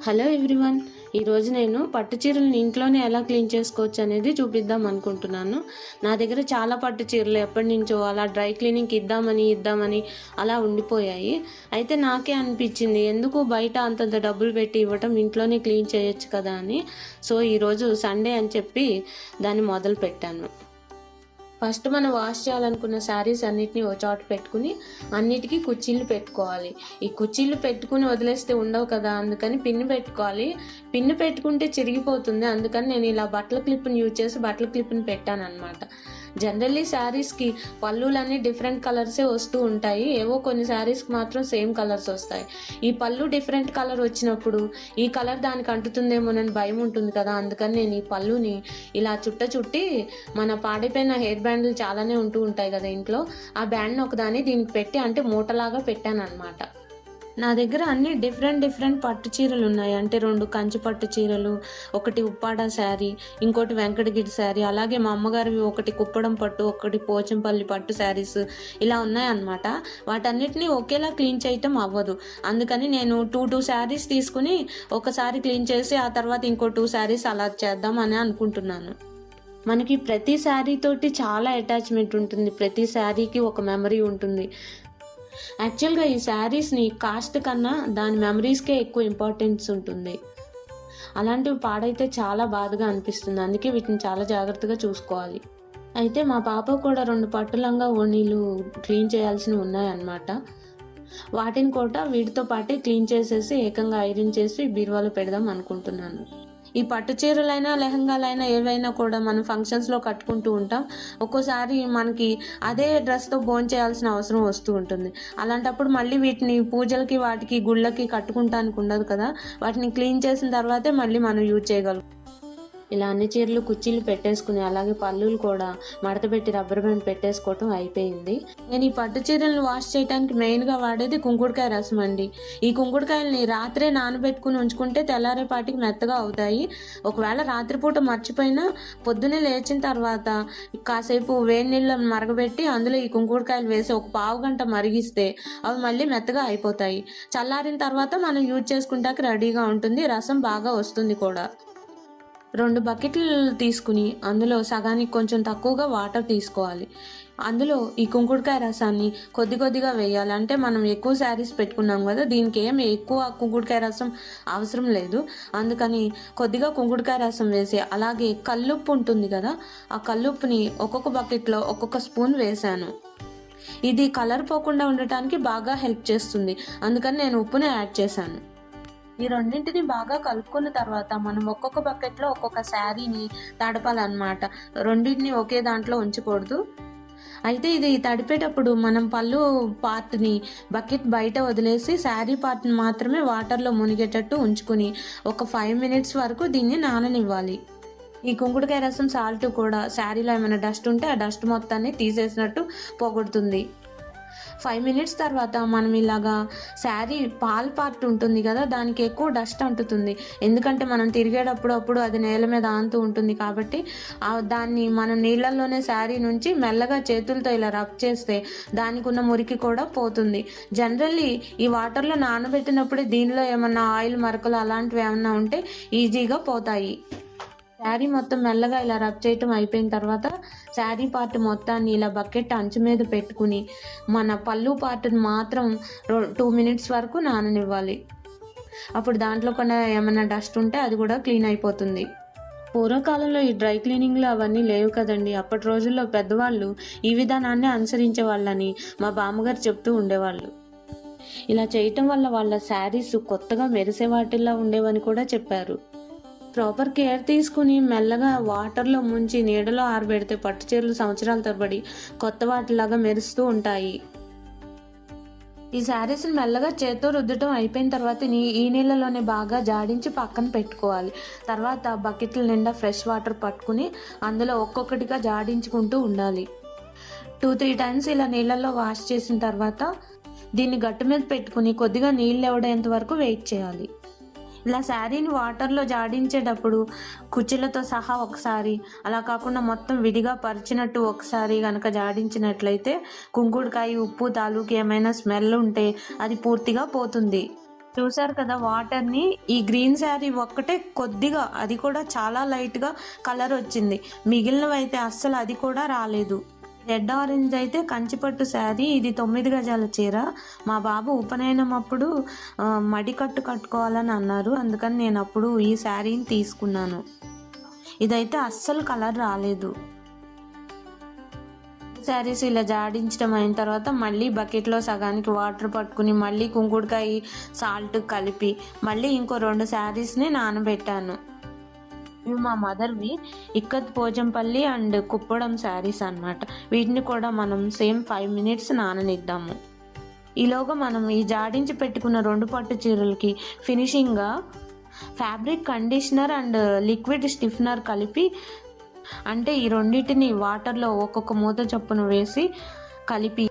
Hello everyone. ఈరోజు నేను పట్టు చీరలను ఇంట్లోనే ఎలా క్లీన్ చేసుకోవచ్చు అనేది చూపిద్దాం అనుకుంటున్నాను. నా దగ్గర చాలా పట్టు చీరలు ఎప్పటి నుంచో అలా డ్రై క్లీనింగ్కి ఇద్దామని అలా ఉండిపోయాయి. అయితే నాకే అనిపించింది, ఎందుకు బయట అంతంత డబ్బులు పెట్టి ఇవ్వటం, ఇంట్లోనే క్లీన్ చేయొచ్చు కదా అని. సో ఈరోజు సండే అని చెప్పి దాన్ని మొదలు పెట్టాను. ఫస్ట్ మనం వాష్ చేయాలనుకున్న శారీస్ అన్నిటిని ఒక చోట పెట్టుకుని అన్నిటికీ కుర్చీలు పెట్టుకోవాలి. ఈ కుర్చీలు పెట్టుకుని వదిలేస్తే ఉండవు కదా, అందుకని పిన్ను పెట్టుకోవాలి. పిన్ను పెట్టుకుంటే చిరిగిపోతుంది, అందుకని నేను ఇలా బట్టల క్లిప్ని యూజ్ చేసి బట్టల క్లిప్ని పెట్టాను అనమాట. జనరల్లీ శారీస్కి పళ్ళులన్నీ డిఫరెంట్ కలర్సే వస్తూ ఉంటాయి, ఏవో కొన్ని శారీస్కి మాత్రం సేమ్ కలర్స్ వస్తాయి. ఈ పళ్ళు డిఫరెంట్ కలర్ వచ్చినప్పుడు ఈ కలర్ దానికి అంటుతుందేమోనని భయం ఉంటుంది కదా, అందుకని నేను ఈ పళ్ళుని ఇలా చుట్టి మన పాడైపోయిన హెయిర్ బ్యాండ్లు చాలానే ఉంటూ ఉంటాయి కదా ఇంట్లో, ఆ బ్యాండ్ని ఒకదాన్ని దీనికి పెట్టి అంటే మూటలాగా పెట్టాను అనమాట. నా దగ్గర అన్ని డిఫరెంట్ పట్టు చీరలు ఉన్నాయి. అంటే 2 కంచి పట్టు చీరలు, ఒకటి ఉప్పాడ శారీ, ఇంకోటి వెంకటగిరి శారీ, అలాగే మా అమ్మగారివి ఒకటి కుప్పడం పట్టు, ఒకటి పోచంపల్లి పట్టు శారీస్ ఇలా ఉన్నాయన్నమాట. వాటన్నిటిని ఒకేలా క్లీన్ చేయటం అవ్వదు, అందుకని నేను 2 శారీస్ తీసుకుని ఒకసారి క్లీన్ చేసి ఆ తర్వాత ఇంకో 2 శారీస్ అలా చేద్దాం అని అనుకుంటున్నాను. మనకి ప్రతి శారీ తోటి చాలా అటాచ్మెంట్ ఉంటుంది, ప్రతి శారీకి ఒక మెమరీ ఉంటుంది. యాక్చువల్గా ఈ శారీస్ని కాస్ట్ కన్నా దాని మెమరీస్కే ఎక్కువ ఇంపార్టెన్స్ ఉంటుంది. అలాంటివి పాడైతే చాలా బాధగా అనిపిస్తుంది, అందుకే వీటిని చాలా జాగ్రత్తగా చూసుకోవాలి. అయితే మా పాప కూడా 2 పట్టు లంగా ఓణీలు క్లీన్ చేయాల్సినవి ఉన్నాయన్నమాట. వాటిని కూడా వీటితో పాటే క్లీన్ చేసేసి ఏకంగా ఐరన్ చేసి బీరువాలో పెడదాం అనుకుంటున్నాను. ఈ పట్టు చీరలైనా లెహంగాలైనా ఏవైనా కూడా మనం ఫంక్షన్స్లో కట్టుకుంటూ ఉంటాం. ఒక్కోసారి మనకి అదే డ్రెస్తో భోంచేయాల్సిన అవసరం వస్తూ ఉంటుంది. అలాంటప్పుడు మళ్ళీ వీటిని పూజలకి వాటికి గుళ్ళకి కట్టుకుంటానికి ఉండదు కదా, వాటిని క్లీన్ చేసిన తర్వాతే మళ్ళీ మనం యూజ్ చేయగలం. ఇలా అన్ని చీరలు కుర్చీలు పెట్టేసుకుని అలాగే పళ్ళులు కూడా మడత పెట్టి రబ్బర్ బ్యాండ్ పెట్టేసుకోవటం అయిపోయింది. నేను ఈ పట్టు చీరలను వాష్ చేయడానికి మెయిన్గా వాడేది కుంకుడుకాయ రసం అండి. ఈ కుంకుడుకాయలని రాత్రే నానబెట్టుకుని ఉంచుకుంటే తెల్లారేపాటికి మెత్తగా అవుతాయి. ఒకవేళ రాత్రిపూట మర్చిపోయినా పొద్దున్నే లేచిన తర్వాత కాసేపు వేడి నీళ్ళు మరగబెట్టి అందులో ఈ కుంకుడుకాయలు వేసి ఒక పావు గంట మరిగిస్తే అవి మళ్ళీ మెత్తగా అయిపోతాయి. చల్లారిన తర్వాత మనం యూజ్ చేసుకుంటానికి రెడీగా ఉంటుంది, రసం బాగా వస్తుంది కూడా. 2 బకెట్లు తీసుకుని అందులో సగానికి కొంచెం తక్కువగా వాటర్ తీసుకోవాలి. అందులో ఈ కుంకుడుకాయ రసాన్ని కొద్దిగా వేయాలి. అంటే మనం ఎక్కువ శారీస్ పెట్టుకున్నాం కదా, దీనికి ఏమి ఎక్కువ కుంకుడుకాయ రసం అవసరం లేదు, అందుకని కొద్దిగా కుంకుడుకాయ రసం వేసి అలాగే కల్లుప్పు ఉంటుంది కదా, ఆ కల్లుప్పుని ఒక్కొక్క బకెట్లో ఒక్కొక్క స్పూన్ వేసాను. ఇది కలర్ పోకుండా ఉండటానికి బాగా హెల్ప్ చేస్తుంది, అందుకని నేను ఉప్పుని యాడ్ చేశాను. ఈ రెండింటిని బాగా కలుపుకున్న తర్వాత మనం ఒక్కొక్క బకెట్లో ఒక్కొక్క శారీని తడపాలన్నమాట. రెండింటిని ఒకే దాంట్లో ఉంచకూడదు. అయితే ఇది తడిపేటప్పుడు మనం పళ్ళు పార్ట్ని బకెట్ బయట వదిలేసి శారీ పార్ట్ని మాత్రమే వాటర్లో మునిగేటట్టు ఉంచుకుని ఒక 5 మినిట్స్ వరకు దీన్ని నాననివ్వాలి. ఈ కుంకుడుకాయ రసం సాల్ట్ కూడా శారీలో ఏమైనా డస్ట్ ఉంటే ఆ డస్ట్ మొత్తాన్ని తీసేసినట్టు పోగొడుతుంది. 5 మినిట్స్ తర్వాత మనం ఇలాగా శారీ పాల్ పార్ట్ ఉంటుంది కదా, దానికి ఎక్కువ డస్ట్ అంటుతుంది, ఎందుకంటే మనం తిరిగేటప్పుడు అది నేల మీద ఆంతూ ఉంటుంది కాబట్టి దాన్ని మనం నీళ్ళల్లోనే శారీ నుంచి మెల్లగా చేతులతో ఇలా రబ్ చేస్తే దానికి ఉన్న మురికి కూడా పోతుంది. జనరల్లీ ఈ వాటర్లో నానబెట్టినప్పుడే దీనిలో ఏమన్నా ఆయిల్ మరకలు అలాంటివి ఏమన్నా ఉంటే ఈజీగా పోతాయి. శారీ మొత్తం మెల్లగా ఇలా రబ్ చేయటం అయిపోయిన తర్వాత శారీ పార్ట్ మొత్తాన్ని ఇలా బకెట్ అంచు మీద పెట్టుకుని మన పళ్ళు పార్ట్ని మాత్రం 2 మినిట్స్ వరకు నాననివ్వాలి. అప్పుడు దాంట్లో కూడా ఏమైనా డస్ట్ ఉంటే అది కూడా క్లీన్ అయిపోతుంది. పూర్వకాలంలో ఈ డ్రై క్లీనింగ్లు అవన్నీ లేవు కదండి. అప్పటి రోజుల్లో పెద్దవాళ్ళు ఈ విధానాన్ని అనుసరించే వాళ్ళని మా బామ్మగారు చెప్తూ ఉండేవాళ్ళు. ఇలా చేయటం వల్ల వాళ్ళ శారీస్ కొత్తగా మెరిసే వాటిల్లో ఉండేవని కూడా చెప్పారు. ప్రాపర్ కేర్ తీసుకుని మెల్లగా వాటర్లో ముంచి నీడలో ఆరబెడితే పట్టు చీరలు సంవత్సరాల తరబడి కొత్త వాటిలాగా మెరుస్తూ ఉంటాయి. ఈ శారీస్ని మెల్లగా చేత్తో రుద్దటం అయిపోయిన తర్వాత ఈ నీళ్ళలోనే బాగా జాడించి పక్కన పెట్టుకోవాలి. తర్వాత బకెట్ల నిండా ఫ్రెష్ వాటర్ పట్టుకుని అందులో ఒక్కొక్కటిగా జాడించుకుంటూ ఉండాలి. 2-3 టైమ్స్ ఇలా నీళ్ళల్లో వాష్ చేసిన తర్వాత దీన్ని గట్టు మీద పెట్టుకుని కొద్దిగా నీళ్ళు ఎవడేంత వరకు వెయిట్ చేయాలి. ఇలా శారీని వాటర్లో జాడించేటప్పుడు కుచ్చులతో సహా ఒకసారి, అలా కాకుండా మొత్తం విడిగా పరిచినట్టు ఒకసారి కనుక జాడించినట్లయితే కుంకుడుకాయ ఉప్పు తాలూకు ఏమైనా స్మెల్ ఉంటే అది పూర్తిగా పోతుంది. చూసారు కదా వాటర్ని. ఈ గ్రీన్ శారీ ఒక్కటే కొద్దిగా, అది కూడా చాలా లైట్గా కలర్ వచ్చింది, మిగిలినవి అయితే అస్సలు అది కూడా రాలేదు. రెడ్ ఆరెంజ్ అయితే కంచిపట్టు శారీ, ఇది 9 గజాల చీర. మా బాబు ఉపనయనం అప్పుడు మడికట్టు కట్టుకోవాలని అన్నారు, అందుకని నేను అప్పుడు ఈ శారీని తీసుకున్నాను. ఇదైతే అస్సలు కలర్ రాలేదు. శారీస్ ఇలా జాడించడం అయిన తర్వాత మళ్ళీ బకెట్లో సగానికి వాటర్ పట్టుకుని మళ్ళీ కుంకుడుకాయ సాల్ట్ కలిపి మళ్ళీ ఇంకో 2 శారీస్ని నానబెట్టాను. ఇవి మా మదర్వి, ఇక్కత్ పోచంపల్లి అండ్ కుప్పడం శారీస్ అన్నమాట. వీటిని కూడా మనం సేమ్ 5 మినిట్స్ నాననిద్దాము. ఈలోగా మనం ఈ జాడించి పెట్టుకున్న 2 పట్టు చీరలకి ఫినిషింగ్గా ఫ్యాబ్రిక్ కండిషనర్ అండ్ లిక్విడ్ స్టిఫ్నర్ కలిపి, అంటే ఈ రెండింటిని వాటర్లో ఒక్కొక్క మూత చొప్పున వేసి కలిపి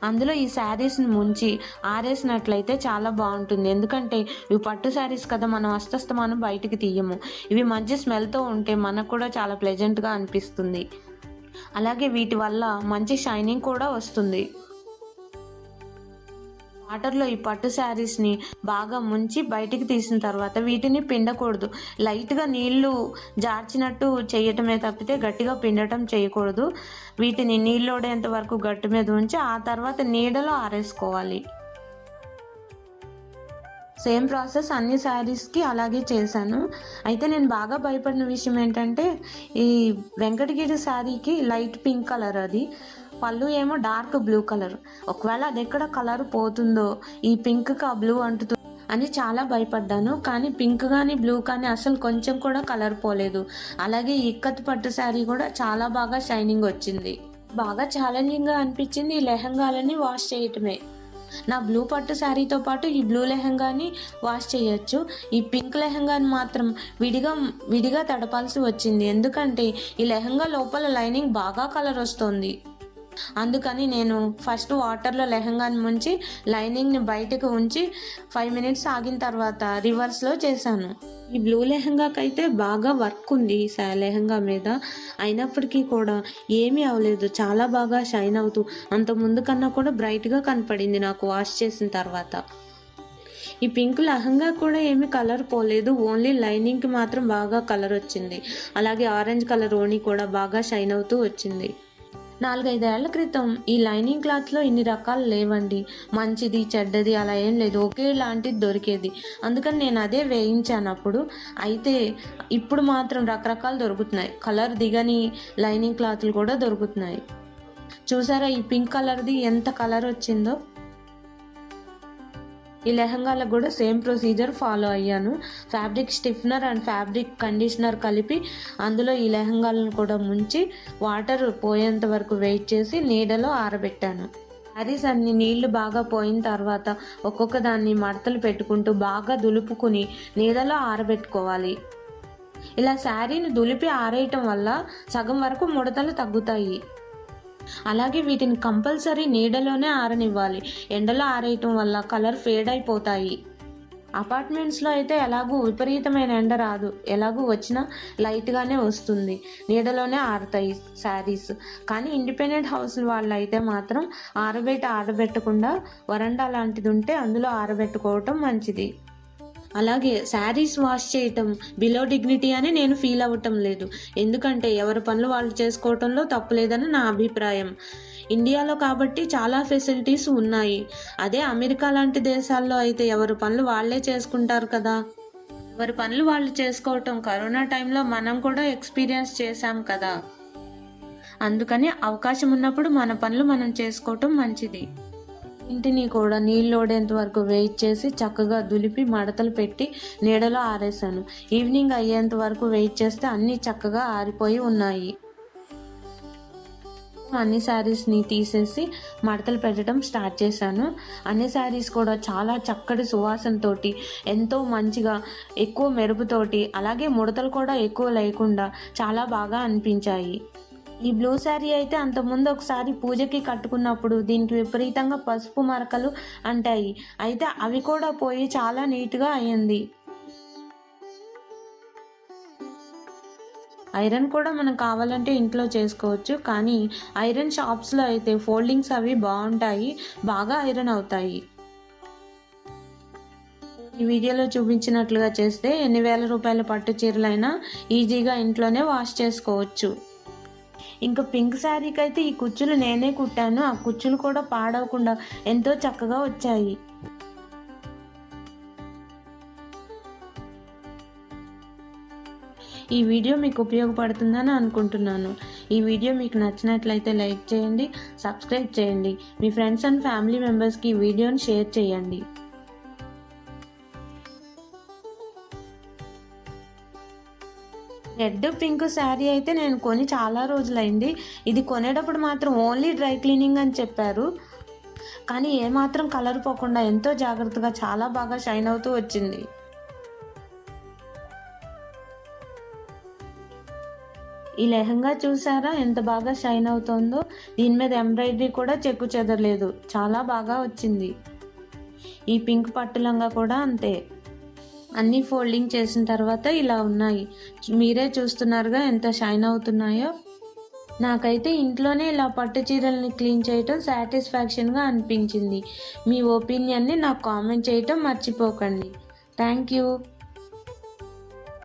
అందులో ఈ శారీస్ని ముంచి ఆరేసినట్లయితే చాలా బాగుంటుంది. ఎందుకంటే ఇవి పట్టు శారీస్ కదా, మనం అస్తస్తమానం బయటికి తీయము. ఇవి మంచి స్మెల్తో ఉంటే మనకు కూడా చాలా ప్లెజెంట్గా అనిపిస్తుంది. అలాగే వీటి వల్ల మంచి షైనింగ్ కూడా వస్తుంది. వాటర్లో ఈ పట్టు శారీస్ని బాగా ముంచి బయటికి తీసిన తర్వాత వీటిని పిండకూడదు. లైట్గా నీళ్లు జార్చినట్టు చేయటమే తప్పితే గట్టిగా పిండటం చేయకూడదు. వీటిని నీళ్ళోడేంత వరకు గట్టు మీద ఉంచి ఆ తర్వాత నీడలో ఆరేసుకోవాలి. సేమ్ ప్రాసెస్ అన్ని శారీస్కి అలాగే చేశాను. అయితే నేను బాగా భయపడిన విషయం ఏంటంటే, ఈ వెంకటగిరి శారీకి లైట్ పింక్ కలర్, అది పళ్ళు ఏమో డార్క్ బ్లూ కలర్. ఒకవేళ అది ఎక్కడ కలర్ పోతుందో, ఈ పింక్కి ఆ బ్లూ అంటుతుందో అని చాలా భయపడ్డాను. కానీ పింక్ కానీ బ్లూ కానీ అసలు కొంచెం కూడా కలర్ పోలేదు. అలాగే ఇక్కత్ పట్టు శారీ కూడా చాలా బాగా షైనింగ్ వచ్చింది. బాగా ఛాలెంజింగ్గా అనిపించింది ఈ లెహంగాలని వాష్ చేయటమే. నా బ్లూ పట్టు శారీతో పాటు ఈ బ్లూ లెహంగాని వాష్ చేయొచ్చు, ఈ పింక్ లెహంగాని మాత్రం విడిగా తడపాల్సి వచ్చింది. ఎందుకంటే ఈ లెహంగా లోపల లైనింగ్ బాగా కలర్ వస్తుంది. అందుకని నేను ఫస్ట్ వాటర్లో లెహంగాని ముంచి లైనింగ్ని బయటకు ఉంచి 5 మినిట్స్ ఆగిన తర్వాత రివర్స్లో చేశాను. ఈ బ్లూ లెహంగాకైతే బాగా వర్క్ ఉంది ఈ లెహంగా మీద, అయినప్పటికీ కూడా ఏమీ అవ్వలేదు, చాలా బాగా షైన్ అవుతూ అంత ముందు కన్నా కూడా బ్రైట్గా కనపడింది నాకు వాష్ చేసిన తర్వాత. ఈ పింక్ లెహంగా కూడా ఏమీ కలర్ పోలేదు, ఓన్లీ లైనింగ్కి మాత్రం బాగా కలర్ వచ్చింది. అలాగే ఆరెంజ్ కలర్ ఓణి కూడా బాగా షైన్ అవుతూ వచ్చింది. 4-5 ఏళ్ల క్రితం ఈ లైనింగ్ క్లాత్లో ఇన్ని రకాలు లేవండి, మంచిది చెడ్డది అలా ఏం లేదు, ఒకేలాంటిది దొరికేది. అందుకని నేను అదే వేయించాను అప్పుడు. అయితే ఇప్పుడు మాత్రం రకరకాలు దొరుకుతున్నాయి, కలర్ దిగని లైనింగ్ క్లాత్లు కూడా దొరుకుతున్నాయి. చూసారా ఈ పింక్ కలర్ది ఎంత కలర్ వచ్చిందో. ఈ లెహంగాలకు కూడా సేమ్ ప్రొసీజర్ ఫాలో అయ్యాను. ఫ్యాబ్రిక్ స్టిఫ్నర్ అండ్ ఫ్యాబ్రిక్ కండిషనర్ కలిపి అందులో ఈ లెహంగాలను కూడా ముంచి వాటర్ పోయేంత వరకు వెయిట్ చేసి నీడలో ఆరబెట్టాను. శారీస్ అన్ని నీళ్లు బాగా పోయిన తర్వాత ఒక్కొక్క దాన్ని మడతలు పెట్టుకుంటూ బాగా దులుపుకుని నీడలో ఆరబెట్టుకోవాలి. ఇలా శారీని దులిపి ఆరేయటం వల్ల సగం వరకు ముడతలు తగ్గుతాయి. అలాగే వీటిని కంపల్సరీ నీడలోనే ఆరనివ్వాలి, ఎండలో ఆరేయటం వల్ల కలర్ ఫేడ్ అయిపోతాయి. అపార్ట్మెంట్స్లో అయితే ఎలాగూ విపరీతమైన ఎండ రాదు, ఎలాగూ వచ్చినా లైట్గానే వస్తుంది, నీడలోనే ఆరుతాయి శారీస్. కానీ ఇండిపెండెంట్ హౌస్ వాళ్ళు అయితే మాత్రం ఆరబెట్టకుండా వరండా లాంటిది ఉంటే అందులో ఆరబెట్టుకోవటం మంచిది. అలాగే శారీస్ వాష్ చేయటం బిలో డిగ్నిటీ అని నేను ఫీల్ అవ్వటం లేదు, ఎందుకంటే ఎవరి పనులు వాళ్ళు చేసుకోవటంలో తప్పులేదని నా అభిప్రాయం. ఇండియాలో కాబట్టి చాలా ఫెసిలిటీస్ ఉన్నాయి. అదే అమెరికా లాంటి దేశాల్లో అయితే ఎవరి పనులు వాళ్ళే చేసుకుంటారు కదా. ఎవరి పనులు వాళ్ళు చేసుకోవటం కరోనా టైంలో మనం కూడా ఎక్స్పీరియన్స్ చేశాం కదా. అందుకని అవకాశం ఉన్నప్పుడు మన పనులు మనం చేసుకోవటం మంచిది. ఇంటిని కూడా నీళ్ళోడేంత వరకు వెయిట్ చేసి చక్కగా దులిపి మడతలు పెట్టి నీడలో ఆరేసాను. ఈవినింగ్ అయ్యేంత వరకు వెయిట్ చేస్తే అన్నీ చక్కగా ఆరిపోయి ఉన్నాయి. అన్ని శారీస్ని తీసేసి మడతలు పెట్టడం స్టార్ట్ చేశాను. అన్ని శారీస్ కూడా చాలా చక్కటి సువాసనతోటి, ఎంతో మంచిగా, ఎక్కువ మెరుపుతోటి, అలాగే ముడతలు కూడా ఎక్కువ లేకుండా చాలా బాగా అనిపించాయి. ఈ బ్లూ శారీ అయితే అంతకుముందు ఒకసారి పూజకి కట్టుకున్నప్పుడు దీనికి విపరీతంగా పసుపు మరకలు అంటాయి, అయితే అవి కూడా పోయి చాలా నీట్గా అయ్యింది. ఐరన్ కూడా మనం కావాలంటే ఇంట్లో చేసుకోవచ్చు, కానీ ఐరన్ షాప్స్లో అయితే ఫోల్డింగ్స్ అవి బాగుంటాయి, బాగా ఐరన్ అవుతాయి. ఈ వీడియోలో చూపించినట్లుగా చేస్తే ఎన్ని వేల రూపాయల పట్టు చీరలైనా ఈజీగా ఇంట్లోనే వాష్ చేసుకోవచ్చు. ఇంకా పింక్ శారీకి అయితే ఈ కుచ్చులు నేనే కుట్టాను. ఆ కుచ్చులు కూడా పాడవకుండా ఎంతో చక్కగా వచ్చాయి. ఈ వీడియో మీకు ఉపయోగపడుతుందని అనుకుంటున్నాను. ఈ వీడియో మీకు నచ్చినట్లయితే లైక్ చేయండి, సబ్స్క్రైబ్ చేయండి. మీ ఫ్రెండ్స్ అండ్ ఫ్యామిలీ మెంబర్స్కి ఈ వీడియోని షేర్ చేయండి. రెడ్ పింక్ శారీ అయితే నేను కొని చాలా రోజులైంది. ఇది కొనేటప్పుడు మాత్రం ఓన్లీ డ్రై క్లీనింగ్ అని చెప్పారు. కానీ ఏమాత్రం కలర్ పోకుండా ఎంతో జాగ్రత్తగా చాలా బాగా షైన్ అవుతూ వచ్చింది. ఈ లెహంగా చూసారా ఎంత బాగా షైన్ అవుతుందో. దీని మీద ఎంబ్రాయిడరీ కూడా చెక్కు చెదరలేదు, చాలా బాగా వచ్చింది. ఈ పింక్ పట్టు లంగా కూడా అంతే. అన్నీ ఫోల్డింగ్ చేసిన తర్వాత ఇలా ఉన్నాయి. మీరే చూస్తున్నారుగా ఎంత షైన్ అవుతున్నాయో. నాకైతే ఇంట్లోనే ఇలా పట్టు చీరల్ని క్లీన్ చేయటం సాటిస్ఫాక్షన్గా అనిపించింది. మీ ఒపీనియన్ని నాకు కామెంట్ చేయటం మర్చిపోకండి. Thank you.